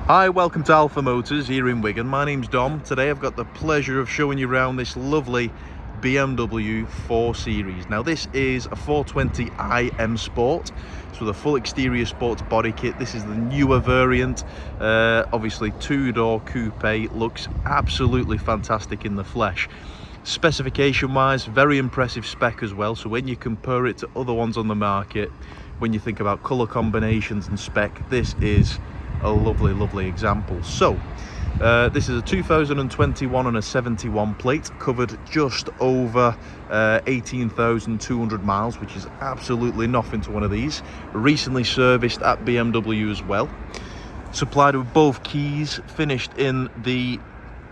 Hi, welcome to Alpha Motors here in Wigan. My name's Dom. Today I've got the pleasure of showing you around this lovely BMW 4 Series. Now this is a 420i M Sport. It's with a full exterior sports body kit. This is the newer variant. Obviously two-door coupe, looks absolutely fantastic in the flesh. Specification wise, very impressive spec as well. So when you compare it to other ones on the market, when you think about colour combinations and spec, this is a lovely example. So this is a 2021 and a 71 plate, covered just over 18,200 miles, which is absolutely nothing to one of these. Recently serviced at BMW as well. Supplied with both keys, finished in the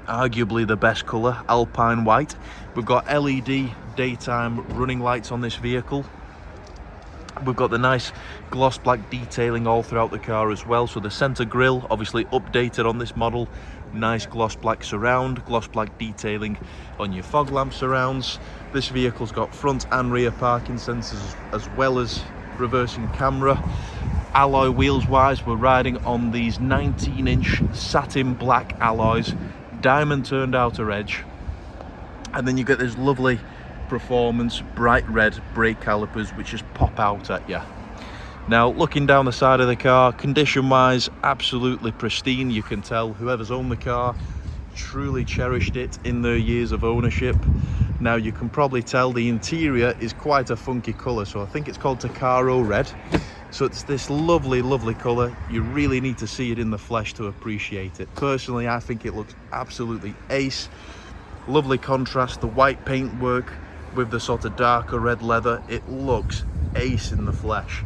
arguably the best colour, Alpine White. We've got LED daytime running lights on this vehicle. We've got the nice gloss black detailing all throughout the car as well. So the centre grille, obviously updated on this model. Nice gloss black surround, gloss black detailing on your fog lamp surrounds. This vehicle's got front and rear parking sensors as well as reversing camera. Alloy wheels wise, we're riding on these 19-inch satin black alloys, diamond turned outer edge. And then you get this lovely performance bright red brake calipers which just pop out at you. Now looking down the side of the car, condition wise absolutely pristine. You can tell whoever's owned the car truly cherished it in their years of ownership. Now you can probably tell the interior is quite a funky colour, so I think it's called Tacora Red. So it's this lovely colour. You really need to see it in the flesh to appreciate it. Personally, I think it looks absolutely ace. Lovely contrast, the white paintwork with the sort of darker red leather, it looks ace in the flesh.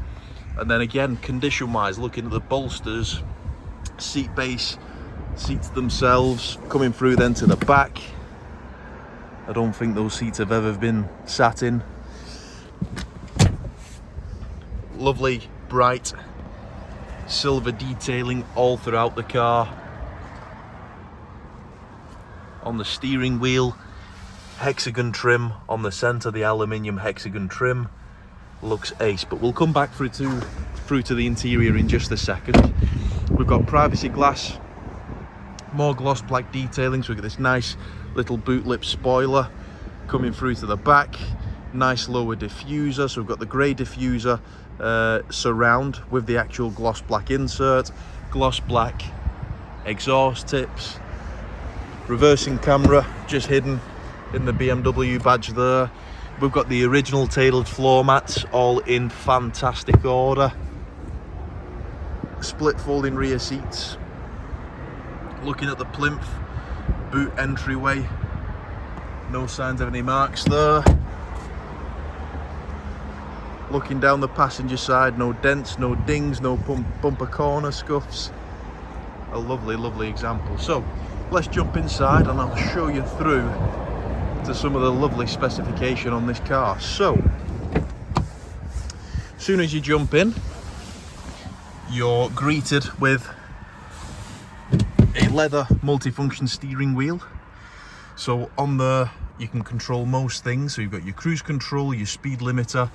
And then again, condition wise, looking at the bolsters, seat base, seats themselves, coming through then to the back. I don't think those seats have ever been sat in. Lovely bright silver detailing all throughout the car. On the steering wheel, hexagon trim on the center, the aluminium hexagon trim looks ace. But we'll come back through to the interior in just a second. We've got privacy glass, more gloss black detailing, so we've got this nice little boot lip spoiler coming through to the back. Nice lower diffuser, so we've got the grey diffuser surround with the actual gloss black insert, gloss black exhaust tips, reversing camera just hidden in the BMW badge there. We've got the original tailored floor mats all in fantastic order. Split folding rear seats. Looking at the plinth, boot entryway, no signs of any marks there. Looking down the passenger side, no dents, no dings, no bumper corner scuffs. A lovely example. So let's jump inside and I'll show you through to some of the lovely specification on this car. So as soon as you jump in, you're greeted with a leather multifunction steering wheel. So on there you can control most things. So you've got your cruise control, your speed limiter,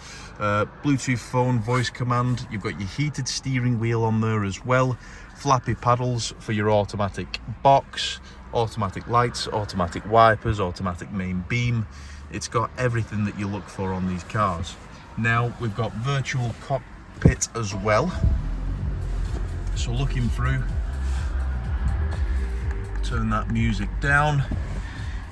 Bluetooth phone, voice command. You've got your heated steering wheel on there as well, flappy paddles for your automatic box, automatic lights, automatic wipers, automatic main beam. It's got everything that you look for on these cars. Now we've got virtual cockpit as well. So looking through, turn that music down.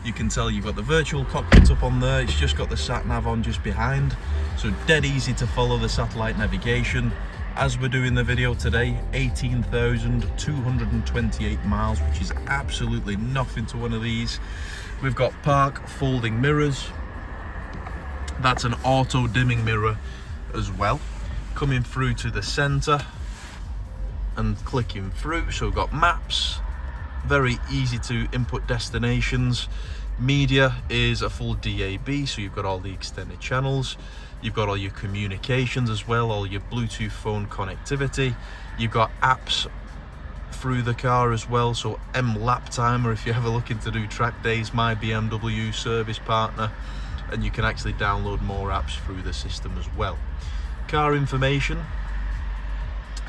You can tell you've got the virtual cockpit up on there. It's just got the sat nav on just behind, so dead easy to follow the satellite navigation. As we're doing the video today, 18,228 miles, which is absolutely nothing to one of these. We've got park folding mirrors. That's an auto dimming mirror as well. Coming through to the center and clicking through. So we've got maps, very easy to input destinations. Media is a full DAB, so you've got all the extended channels. You've got all your communications as well, all your Bluetooth phone connectivity. You've got apps through the car as well, so Lap Timer if you're ever looking to do track days, my BMW service partner, and you can actually download more apps through the system as well. Car information,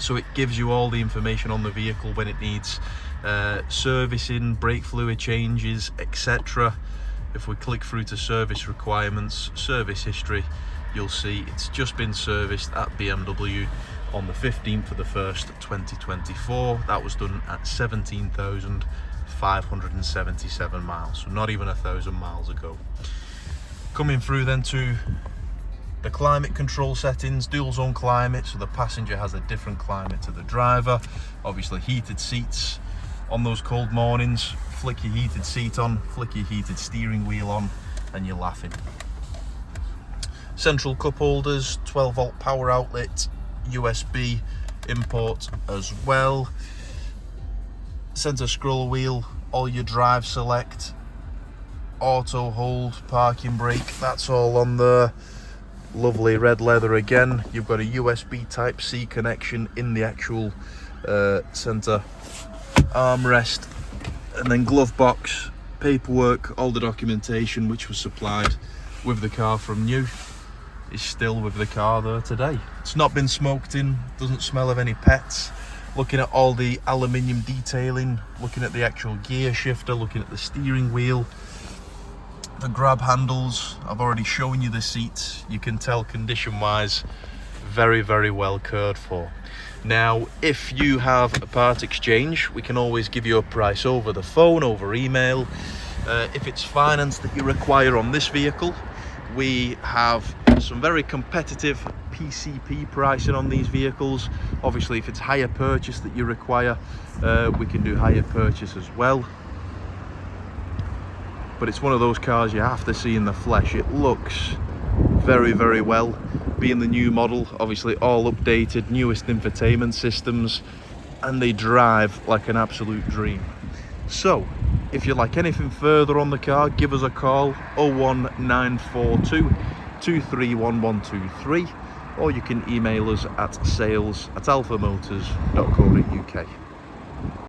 So it gives you all the information on the vehicle when it needs servicing, brake fluid changes, etc. If we click through to service requirements, service history, you'll see it's just been serviced at BMW on the 15th of the 1st 2024. That was done at 17,577 miles, so not even 1,000 miles ago. Coming through then to the climate control settings, dual zone climate, so the passenger has a different climate to the driver. Obviously heated seats on those cold mornings, flick your heated seat on, flick your heated steering wheel on, and you're laughing. Central cup holders, 12 volt power outlet, USB import as well. Center scroll wheel, all your drive select, auto hold, parking brake, that's all on there. Lovely red leather again. You've got a USB type C connection in the actual center armrest, and then glove box, paperwork, all the documentation which was supplied with the car from new is still with the car there today. It's not been smoked in, doesn't smell of any pets. Looking at all the aluminium detailing, looking at the actual gear shifter, looking at the steering wheel, the grab handles. I've already shown you the seats. You can tell condition wise, very, very well cared for. Now, if you have a part exchange, we can always give you a price over the phone, over email. If it's finance that you require on this vehicle, we have some very competitive PCP pricing on these vehicles. Obviously, if it's hire purchase that you require, we can do hire purchase as well. But it's one of those cars you have to see in the flesh. It looks very, very well. Being the new model, obviously all updated, newest infotainment systems, and they drive like an absolute dream. So, if you'd like anything further on the car, give us a call, 01942 231123, or you can email us at sales@alphamotors.co.uk.